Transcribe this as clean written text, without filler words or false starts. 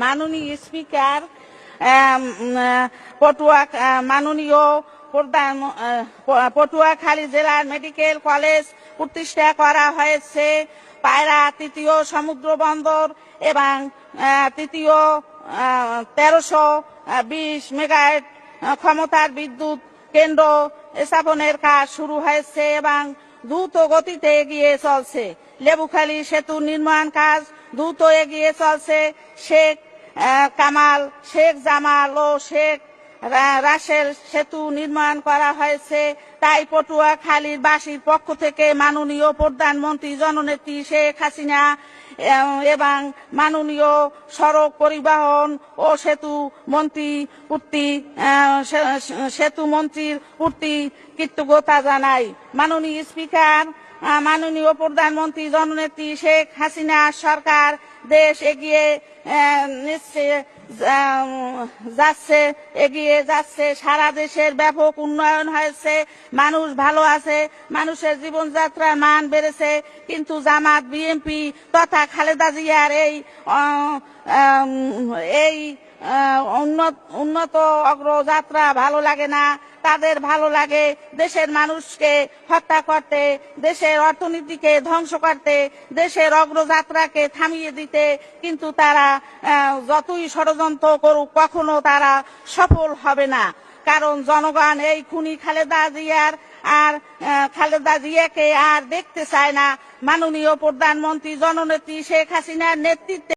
মাননীয় স্পিকার, মাননীয় প্রধান, পটুয়াখালী জেলার মেডিকেল কলেজ প্রতিষ্ঠা করা হয়েছে। পায়রা তৃতীয় সমুদ্র বন্দর এবং তৃতীয় 1320 মেগাওয়াট ক্ষমতার বিদ্যুৎ কেন্দ্র স্থাপনের কাজ শুরু হয়েছে এবং দ্রুত গতিতে এগিয়ে চলছে। লেবুখালী সেতু নির্মাণ কাজ দ্রুত এগিয়ে চলছে। শেখ কামাল, শেখ জামাল ও শেখ রাসেল সেতু নির্মাণ করা হয়েছে। তাই পটুয়াখালীর বাসীর পক্ষ থেকে মাননীয় প্রধানমন্ত্রী জননেত্রী শেখ হাসিনা এবং মাননীয় সড়ক পরিবহন ও সেতু মন্ত্রীর প্রতি কৃতজ্ঞতা জানাই। মাননীয় স্পিকার, মাননীয় প্রধানমন্ত্রী জননেত্রী শেখ হাসিনা সরকার দেশ এগিয়ে যাচ্ছে। সারা দেশের ব্যাপক উন্নয়ন হয়েছে, মানুষ ভালো আছে, মানুষের জীবনযাত্রার মান বেড়েছে। কিন্তু জামাত, বিএনপি তথা খালেদা জিয়ার এই উন্নত অগ্রযাত্রা ভালো লাগে না। তাদের ভালো লাগে দেশের মানুষকে হত্যা করতে, দেশের অর্থনীতিকে ধ্বংস করতে, দেশের অগ্রযাত্রাকে থামিয়ে দিতে। কিন্তু তারা যতই ষড়যন্ত্র করুক কখনো তারা সফল হবে না, কারণ জনগণ এই খুনি খালেদা জিয়াকে আর দেখতে চায় না। মাননীয় প্রধানমন্ত্রী জননেত্রী শেখ হাসিনার নেতৃত্বে